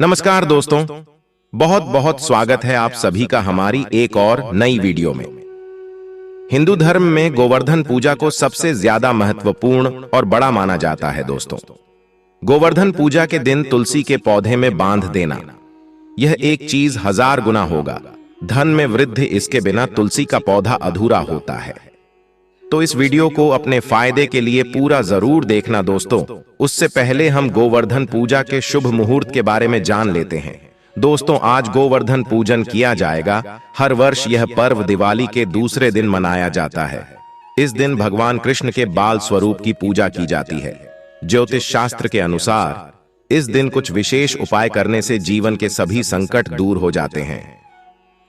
नमस्कार दोस्तों, बहुत बहुत स्वागत है आप सभी का हमारी एक और नई वीडियो में। हिंदू धर्म में गोवर्धन पूजा को सबसे ज्यादा महत्वपूर्ण और बड़ा माना जाता है दोस्तों। गोवर्धन पूजा के दिन तुलसी के पौधे में बांध देना, यह एक चीज 1000 गुना होगा। धन में वृद्धि इसके बिना तुलसी का पौधा अधूरा होता है। तो इस वीडियो को अपने फायदे के लिए पूरा जरूर देखना दोस्तों। उससे पहले हम गोवर्धन पूजा के शुभ मुहूर्त के बारे में जान लेते हैं। दोस्तों, आज गोवर्धन पूजन किया जाएगा। हर वर्ष यह पर्व दिवाली के दूसरे दिन मनाया जाता है। इस दिन भगवान कृष्ण के बाल स्वरूप की पूजा की जाती है। ज्योतिष शास्त्र के अनुसार इस दिन कुछ विशेष उपाय करने से जीवन के सभी संकट दूर हो जाते हैं।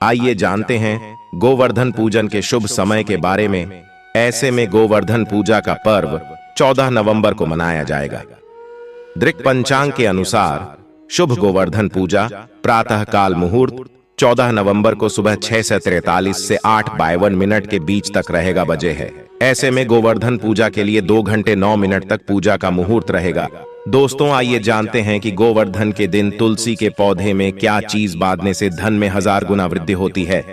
आइए जानते हैं गोवर्धन पूजन के शुभ समय के बारे में। ऐसे में गोवर्धन पूजा का पर्व 14 नवंबर को मनाया जाएगा। दृक पंचांग के अनुसार शुभ गोवर्धन पूजा प्रातः काल मुहूर्त 14 नवंबर को सुबह 6:43 से 8:52 के बीच तक रहेगा बजे है। ऐसे में गोवर्धन पूजा के लिए 2 घंटे 9 मिनट तक पूजा का मुहूर्त रहेगा। दोस्तों, आइए जानते हैं कि गोवर्धन के दिन तुलसी के पौधे में क्या चीज बांधने से धन में 1000 गुना वृद्धि होती है।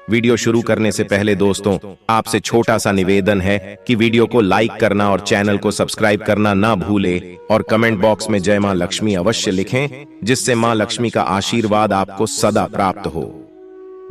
वीडियो शुरू करने से पहले दोस्तों, आपसे छोटा सा निवेदन है कि वीडियो को लाइक करना और चैनल को सब्सक्राइब करना ना भूलें और कमेंट बॉक्स में जय मां लक्ष्मी अवश्य लिखें, जिससे मां लक्ष्मी का आशीर्वाद आपको सदा प्राप्त हो।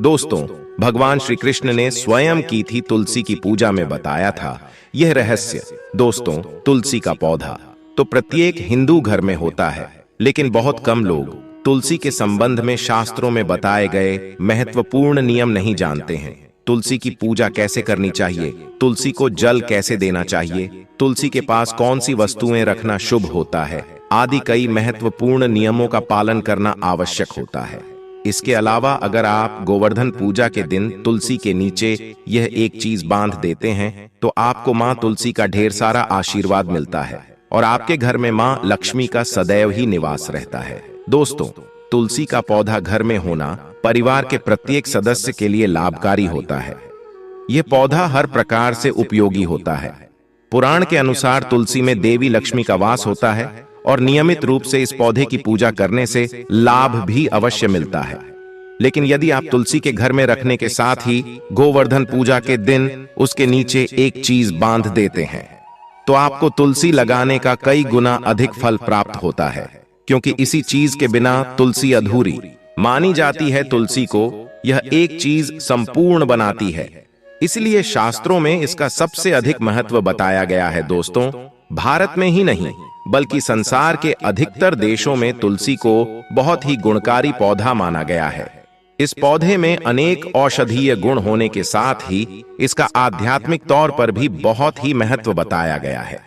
दोस्तों, भगवान श्री कृष्ण ने स्वयं की थी तुलसी की पूजा में बताया था यह रहस्य। दोस्तों, तुलसी का पौधा तो प्रत्येक हिंदू घर में होता है, लेकिन बहुत कम लोग तुलसी के संबंध में शास्त्रों में बताए गए महत्वपूर्ण नियम नहीं जानते हैं। तुलसी की पूजा कैसे करनी चाहिए, तुलसी को जल कैसे देना चाहिए, तुलसी के पास कौन सी वस्तुएं रखना शुभ होता है आदि कई महत्वपूर्ण नियमों का पालन करना आवश्यक होता है। इसके अलावा अगर आप गोवर्धन पूजा के दिन तुलसी के नीचे यह एक चीज बांध देते हैं तो आपको मां तुलसी का ढेर सारा आशीर्वाद मिलता है और आपके घर में मां लक्ष्मी का सदैव ही निवास रहता है। दोस्तों, तुलसी का पौधा घर में होना परिवार के प्रत्येक सदस्य के लिए लाभकारी होता है। यह पौधा हर प्रकार से उपयोगी होता है। पुराण के अनुसार तुलसी में देवी लक्ष्मी का वास होता है और नियमित रूप से इस पौधे की पूजा करने से लाभ भी अवश्य मिलता है। लेकिन यदि आप तुलसी के घर में रखने के साथ ही गोवर्धन पूजा के दिन उसके नीचे एक चीज बांध देते हैं तो आपको तुलसी लगाने का कई गुना अधिक फल प्राप्त होता है, क्योंकि इसी चीज के बिना तुलसी अधूरी मानी जाती है। तुलसी को यह एक चीज संपूर्ण बनाती है, इसलिए शास्त्रों में इसका सबसे अधिक महत्व बताया गया है। दोस्तों, भारत में ही नहीं बल्कि संसार के अधिकतर देशों में तुलसी को बहुत ही गुणकारी पौधा माना गया है। इस पौधे में अनेक औषधीय गुण होने के साथ ही इसका आध्यात्मिक तौर पर भी बहुत ही महत्व बताया गया है।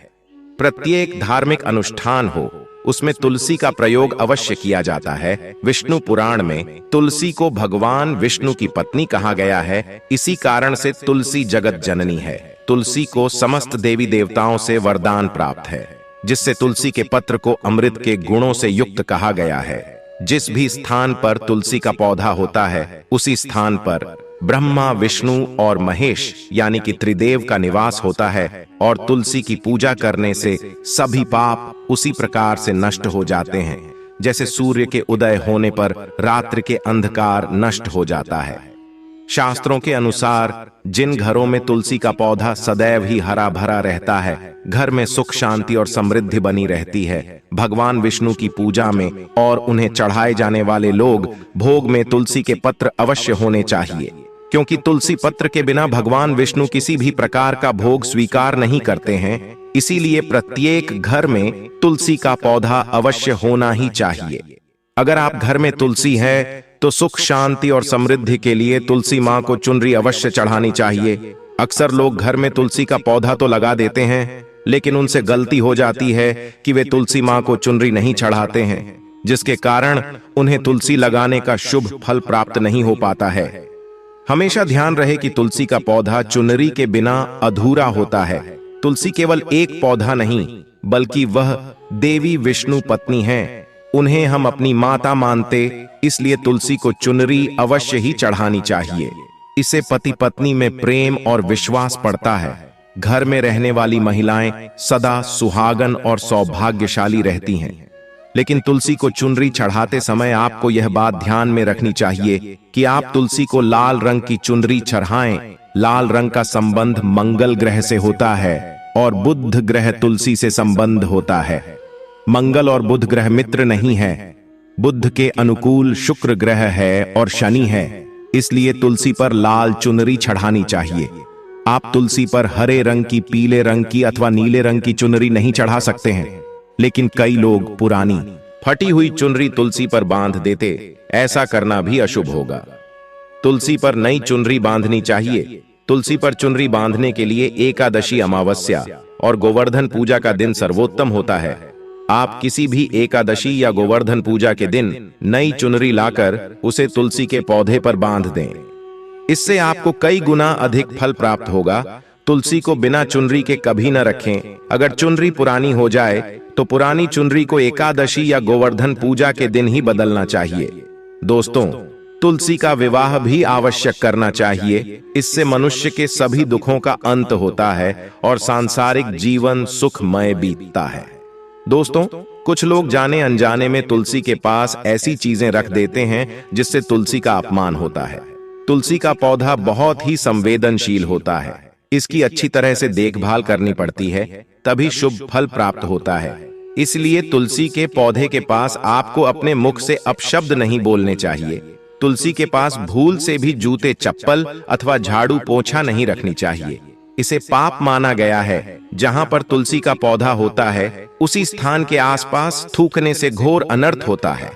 प्रत्येक धार्मिक अनुष्ठान हो उसमें तुलसी का प्रयोग अवश्य किया जाता है। विष्णु पुराण में तुलसी को भगवान विष्णु की पत्नी कहा गया है। इसी कारण से तुलसी जगत जननी है। तुलसी को समस्त देवी देवताओं से वरदान प्राप्त है, जिससे तुलसी के पत्र को अमृत के गुणों से युक्त कहा गया है। जिस भी स्थान पर तुलसी का पौधा होता है उसी स्थान पर ब्रह्मा, विष्णु और महेश यानी कि त्रिदेव का निवास होता है और तुलसी की पूजा करने से सभी पाप उसी प्रकार से नष्ट हो जाते हैं जैसे सूर्य के उदय होने पर रात्रि के अंधकार नष्ट हो जाता है। शास्त्रों के अनुसार जिन घरों में तुलसी का पौधा सदैव ही हरा भरा रहता है, घर में सुख शांति और समृद्धि बनी रहती है। भगवान विष्णु की पूजा में और उन्हें चढ़ाए जाने वाले लोग भोग में तुलसी के पत्र अवश्य होने चाहिए, क्योंकि तुलसी पत्र के बिना भगवान विष्णु किसी भी प्रकार का भोग स्वीकार नहीं करते हैं। इसीलिए प्रत्येक घर में तुलसी का पौधा अवश्य होना ही चाहिए। अगर आप घर में तुलसी है तो सुख शांति और समृद्धि के लिए तुलसी मां को चुनरी अवश्य चढ़ानी चाहिए। अक्सर लोग घर में तुलसी का पौधा तो लगा देते हैं, लेकिन उनसे गलती हो जाती है कि वे तुलसी मां को चुनरी नहीं चढ़ाते हैं, जिसके कारण उन्हें तुलसी लगाने का शुभ फल प्राप्त नहीं हो पाता है। हमेशा ध्यान रहे कि तुलसी का पौधा चुनरी के बिना अधूरा होता है। तुलसी केवल एक पौधा नहीं बल्कि वह देवी विष्णु पत्नी है। उन्हें हम अपनी माता मानते, इसलिए तुलसी को चुनरी अवश्य ही चढ़ानी चाहिए। इससे पति पत्नी में प्रेम और विश्वास बढ़ता है। घर में रहने वाली महिलाएं सदा सुहागन और सौभाग्यशाली रहती हैं। लेकिन तुलसी को चुनरी चढ़ाते समय आपको यह बात ध्यान में रखनी चाहिए कि आप तुलसी को लाल रंग की चुनरी चढ़ाएं। लाल रंग का संबंध मंगल ग्रह से होता है और बुध ग्रह तुलसी से संबंध होता है। मंगल और बुध ग्रह मित्र नहीं है। बुध के अनुकूल शुक्र ग्रह है और शनि है, इसलिए तुलसी पर लाल चुनरी चढ़ानी चाहिए। आप तुलसी पर हरे रंग की, पीले रंग की अथवा नीले रंग की चुनरी नहीं चढ़ा सकते हैं, लेकिन कई लोग पुरानी फटी हुई चुनरी तुलसी पर बांध देते। ऐसा करना भी अशुभ होगा। तुलसी पर नई चुनरी बांधनी चाहिए। तुलसी पर चुनरी बांधने के लिए एकादशी, अमावस्या और गोवर्धन पूजा का दिन सर्वोत्तम होता है। आप किसी भी एकादशी या गोवर्धन पूजा के दिन नई चुनरी लाकर उसे तुलसी के पौधे पर बांध दें। इससे आपको कई गुना अधिक फल प्राप्त होगा। तुलसी को बिना चुनरी के कभी न रखें। अगर चुनरी पुरानी हो जाए तो पुरानी चुनरी को एकादशी या गोवर्धन पूजा के दिन ही बदलना चाहिए। दोस्तों, तुलसी का विवाह भी आवश्यक करना चाहिए। इससे मनुष्य के सभी दुखों का अंत होता है और सांसारिक जीवन सुखमय बीतता है। दोस्तों, कुछ लोग जाने अनजाने में तुलसी के पास ऐसी चीजें रख देते हैं जिससे तुलसी का अपमान होता है। तुलसी का पौधा बहुत ही संवेदनशील होता है। इसकी अच्छी तरह से देखभाल करनी पड़ती है, तभी शुभ फल प्राप्त होता है। इसलिए तुलसी के पौधे के पास आपको अपने मुख से अपशब्द नहीं बोलने चाहिए। तुलसी के पास भूल से भी जूते, चप्पल अथवा झाड़ू पोछा नहीं रखनी चाहिए। इसे पाप माना गया है। जहां पर तुलसी का पौधा होता है, उसी स्थान के आसपास थूकने से घोर अनर्थ होता है।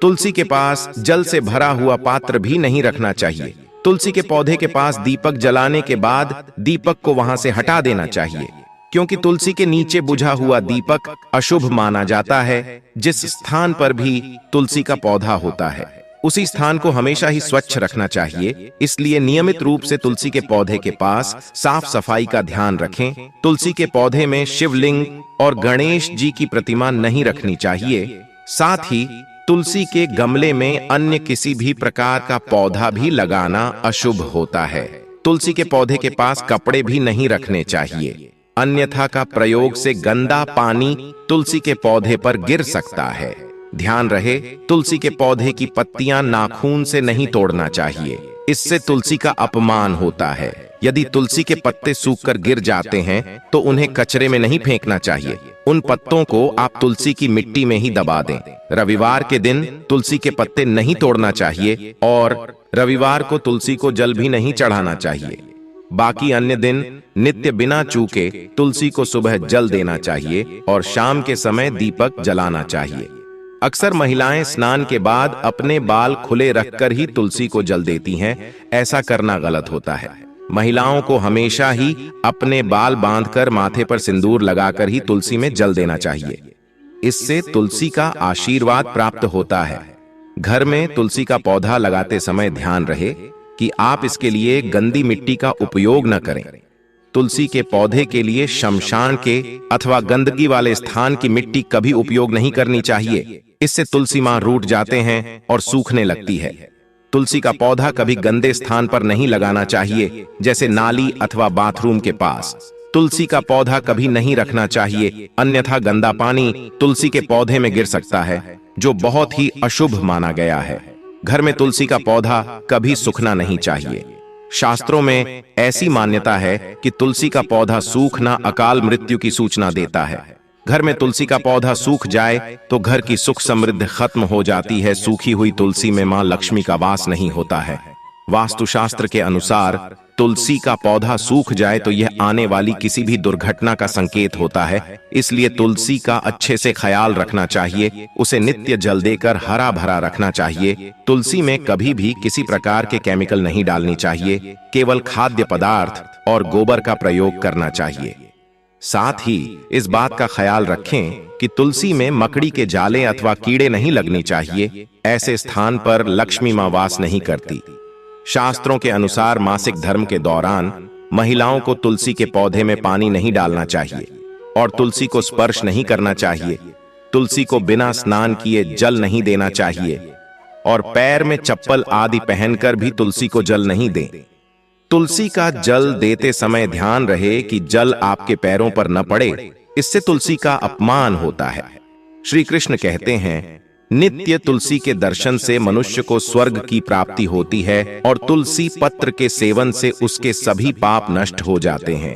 तुलसी के पास जल से भरा हुआ पात्र भी नहीं रखना चाहिए। तुलसी के पौधे के पास दीपक जलाने के बाद दीपक को वहां से हटा देना चाहिए, क्योंकि तुलसी के नीचे बुझा हुआ दीपक अशुभ माना जाता है। जिस स्थान पर भी तुलसी का पौधा होता है, उसी स्थान को हमेशा ही स्वच्छ रखना चाहिए। इसलिए नियमित रूप से तुलसी के पौधे के पास साफ सफाई का ध्यान रखें। तुलसी के पौधे में शिवलिंग और गणेश जी की प्रतिमा नहीं रखनी चाहिए। साथ ही तुलसी के गमले में अन्य किसी भी प्रकार का पौधा भी लगाना अशुभ होता है। तुलसी के पौधे के पास कपड़े भी नहीं रखने चाहिए, अन्यथा का प्रयोग से गंदा पानी तुलसी के पौधे पर गिर सकता है। ध्यान रहे, तुलसी के पौधे की पत्तियां नाखून से नहीं तोड़ना चाहिए, इससे तुलसी का अपमान होता है। यदि तुलसी के पत्ते सूखकर गिर जाते हैं तो उन्हें कचरे में नहीं फेंकना चाहिए। उन पत्तों को आप तुलसी की मिट्टी में ही दबा दें। रविवार के दिन तुलसी के पत्ते नहीं तोड़ना चाहिए और रविवार को तुलसी को जल भी नहीं चढ़ाना चाहिए। बाकी अन्य दिन नित्य बिना चूके तुलसी को सुबह जल देना चाहिए और शाम के समय दीपक जलाना चाहिए। अक्सर महिलाएं स्नान के बाद अपने बाल खुले रखकर ही तुलसी को जल देती हैं। ऐसा करना गलत होता है। महिलाओं को हमेशा ही अपने बाल बांधकर माथे पर सिंदूर लगाकर ही तुलसी में जल देना चाहिए। इससे तुलसी का आशीर्वाद प्राप्त होता है। घर में तुलसी का पौधा लगाते समय ध्यान रहे कि आप इसके लिए गंदी मिट्टी का उपयोग न करें। तुलसी के पौधे के लिए शमशान के अथवा गंदगी वाले स्थान की मिट्टी कभी उपयोग नहीं करनी चाहिए। इससे तुलसी मां रूठ जाते हैं और सूखने लगती है। तुलसी का पौधा कभी गंदे स्थान पर नहीं लगाना चाहिए, जैसे नाली अथवा बाथरूम के पास। तुलसी का पौधा कभी नहीं रखना चाहिए, अन्यथा गंदा पानी तुलसी के पौधे में गिर सकता है, जो बहुत ही अशुभ माना गया है। घर में तुलसी का पौधा कभी सूखना नहीं चाहिए। शास्त्रों में ऐसी मान्यता है कि तुलसी का पौधा सूखना अकाल मृत्यु की सूचना देता है। घर में तुलसी का पौधा सूख जाए तो घर की सुख समृद्धि खत्म हो जाती है। सूखी हुई तुलसी में मां लक्ष्मी का वास नहीं होता है। वास्तुशास्त्र के अनुसार तुलसी का पौधा सूख जाए तो यह आने वाली किसी भी दुर्घटना का संकेत होता है। इसलिए तुलसी का अच्छे से ख्याल रखना चाहिए, उसे नित्य जल देकर हरा भरा रखना चाहिए। तुलसी में कभी भी किसी प्रकार के केमिकल नहीं डालनी चाहिए, केवल खाद्य पदार्थ और गोबर का प्रयोग करना चाहिए। साथ ही इस बात का ख्याल रखें कि तुलसी में मकड़ी के जाले अथवा कीड़े नहीं लगने चाहिए। ऐसे स्थान पर लक्ष्मी मां वास नहीं करती। शास्त्रों के अनुसार मासिक धर्म के दौरान महिलाओं को तुलसी के पौधे में पानी नहीं डालना चाहिए और तुलसी को स्पर्श नहीं करना चाहिए। तुलसी को बिना स्नान किए जल नहीं देना चाहिए और पैर में चप्पल आदि पहनकर भी तुलसी को जल नहीं दें। तुलसी का जल देते समय ध्यान रहे कि जल आपके पैरों पर न पड़े, इससे तुलसी का अपमान होता है। श्री कृष्ण कहते हैं, नित्य तुलसी के दर्शन से मनुष्य को स्वर्ग की प्राप्ति होती है और तुलसी पत्र के सेवन से उसके सभी पाप नष्ट हो जाते हैं।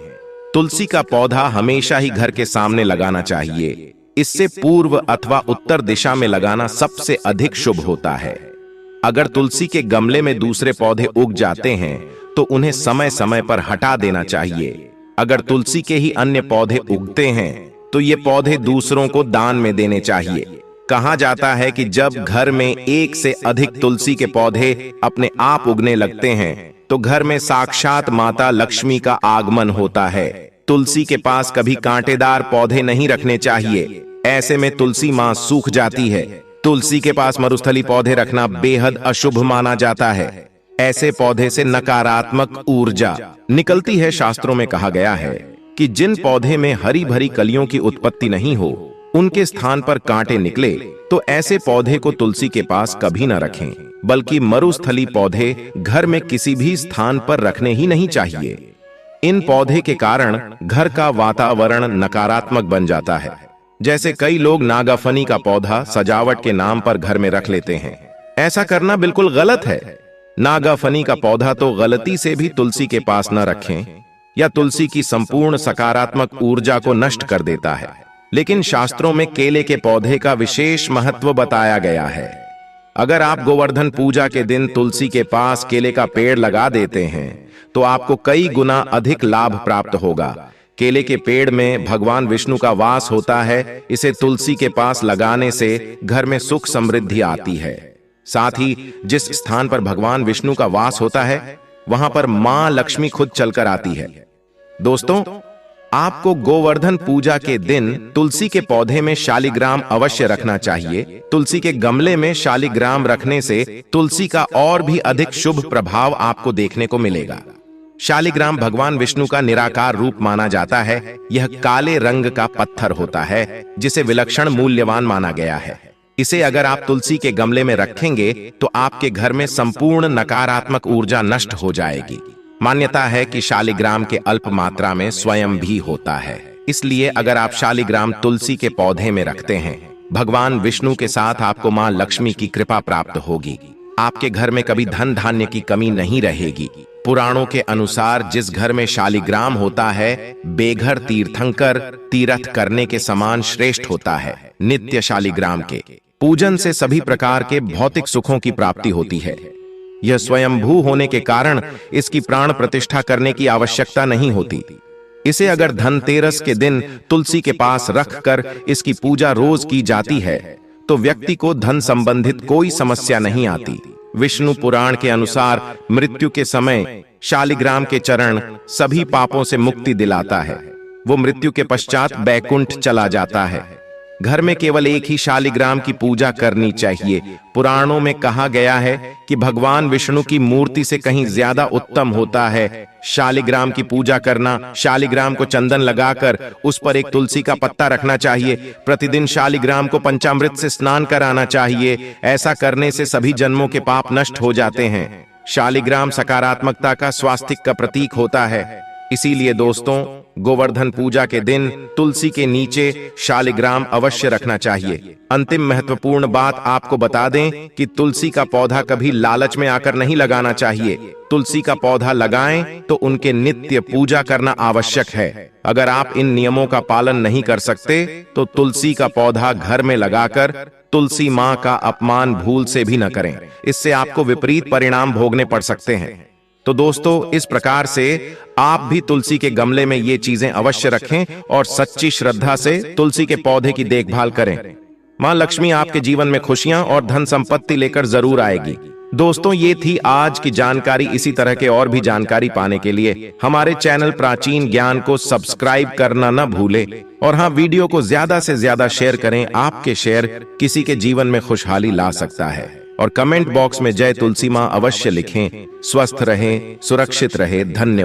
तुलसी का पौधा हमेशा ही घर के सामने लगाना चाहिए। इससे पूर्व अथवा उत्तर दिशा में लगाना सबसे अधिक शुभ होता है। अगर तुलसी के गमले में दूसरे पौधे उग जाते हैं तो उन्हें समय समय पर हटा देना चाहिए। अगर तुलसी के ही अन्य पौधे उगते हैं तो ये पौधे दूसरों को दान में देने चाहिए। कहा जाता है कि जब घर में एक से अधिक तुलसी के पौधे अपने आप उगने लगते हैं तो घर में साक्षात माता लक्ष्मी का आगमन होता है। तुलसी के पास कभी कांटेदार पौधे नहीं रखने चाहिए, ऐसे में तुलसी मां सूख जाती है। तुलसी के पास मरुस्थली पौधे रखना बेहद अशुभ माना जाता है। ऐसे पौधे से नकारात्मक ऊर्जा निकलती है। शास्त्रों में कहा गया है कि जिन पौधे में हरी भरी कलियों की उत्पत्ति नहीं हो, उनके स्थान पर कांटे निकले तो ऐसे पौधे को तुलसी के पास कभी न रखें, बल्कि मरुस्थली पौधे घर में किसी भी स्थान पर रखने ही नहीं चाहिए। इन पौधे के कारण घर का वातावरण नकारात्मक बन जाता है। जैसे कई लोग नागाफनी का पौधा सजावट के नाम पर घर में रख लेते हैं। ऐसा करना बिल्कुल गलत है। नागाफनी का पौधा तो गलती से भी तुलसी के पास न रखें, या तुलसी की संपूर्ण सकारात्मक ऊर्जा को नष्ट कर देता है। लेकिन शास्त्रों में केले के पौधे का विशेष महत्व बताया गया है। अगर आप गोवर्धन पूजा के दिन तुलसी के पास केले का पेड़ लगा देते हैं तो आपको कई गुना अधिक लाभ प्राप्त होगा। केले के पेड़ में भगवान विष्णु का वास होता है। इसे तुलसी के पास लगाने से घर में सुख समृद्धि आती है। साथ ही जिस स्थान पर भगवान विष्णु का वास होता है वहां पर मां लक्ष्मी खुद चलकर आती है। दोस्तों, आपको गोवर्धन पूजा के दिन तुलसी के पौधे में शालिग्राम अवश्य रखना चाहिए। तुलसी के गमले में शालिग्राम रखने से तुलसी का और भी अधिक शुभ प्रभाव आपको देखने को मिलेगा। शालिग्राम भगवान विष्णु का निराकार रूप माना जाता है। यह काले रंग का पत्थर होता है जिसे विलक्षण मूल्यवान माना गया है। इसे अगर आप तुलसी के गमले में रखेंगे तो आपके घर में संपूर्ण नकारात्मक ऊर्जा नष्ट हो जाएगी। मान्यता है कि शालिग्राम के अल्प मात्रा में स्वयं भी होता है। इसलिए अगर आप शालिग्राम तुलसी के पौधे में रखते हैं, भगवान विष्णु के साथ आपको मां लक्ष्मी की कृपा प्राप्त होगी। आपके घर में कभी धन धान्य की कमी नहीं रहेगी। पुराणों के अनुसार जिस घर में शालिग्राम होता है, बेघर तीर्थंकर तीर्थ करने के समान श्रेष्ठ होता है। नित्य शालिग्राम के पूजन से सभी प्रकार के भौतिक सुखों की प्राप्ति होती है। यह स्वयंभू होने के कारण इसकी प्राण प्रतिष्ठा करने की आवश्यकता नहीं होती। इसे अगर धनतेरस के दिन तुलसी के पास रखकर इसकी पूजा रोज की जाती है तो व्यक्ति को धन संबंधित कोई समस्या नहीं आती। विष्णु पुराण के अनुसार मृत्यु के समय शालिग्राम के चरण सभी पापों से मुक्ति दिलाता है। वो मृत्यु के पश्चात बैकुंठ चला जाता है। घर में केवल एक ही शालिग्राम की पूजा करनी चाहिए। पुराणों में कहा गया है कि भगवान विष्णु की मूर्ति से कहीं ज्यादा उत्तम होता है शालिग्राम की पूजा करना। शालिग्राम को चंदन लगाकर उस पर एक तुलसी का पत्ता रखना चाहिए। प्रतिदिन शालिग्राम को पंचामृत से स्नान कराना चाहिए। ऐसा करने से सभी जन्मों के पाप नष्ट हो जाते हैं। शालिग्राम सकारात्मकता का स्वास्तिक का प्रतीक होता है। इसीलिए दोस्तों, गोवर्धन पूजा के दिन तुलसी के नीचे शालिग्राम अवश्य रखना चाहिए। अंतिम महत्वपूर्ण बात आपको बता दें कि तुलसी का पौधा कभी लालच में आकर नहीं लगाना चाहिए। तुलसी का पौधा लगाएं तो उनके नित्य पूजा करना आवश्यक है। अगर आप इन नियमों का पालन नहीं कर सकते तो तुलसी का पौधा घर में लगाकर तुलसी मां का अपमान भूल से भी न करें। इससे आपको विपरीत परिणाम भोगने पड़ सकते हैं। तो दोस्तों, इस प्रकार से आप भी तुलसी के गमले में ये चीजें अवश्य रखें और सच्ची श्रद्धा से तुलसी के पौधे की देखभाल करें। मां लक्ष्मी आपके जीवन में खुशियां और धन संपत्ति लेकर जरूर आएगी। दोस्तों, ये थी आज की जानकारी। इसी तरह के और भी जानकारी पाने के लिए हमारे चैनल प्राचीन ज्ञान को सब्सक्राइब करना न भूलें। और हाँ, वीडियो को ज्यादा से ज्यादा शेयर करें। आपके शेयर किसी के जीवन में खुशहाली ला सकता है। और कमेंट बॉक्स में जय तुलसी मां अवश्य लिखें। स्वस्थ रहें, सुरक्षित रहें। धन्यवाद।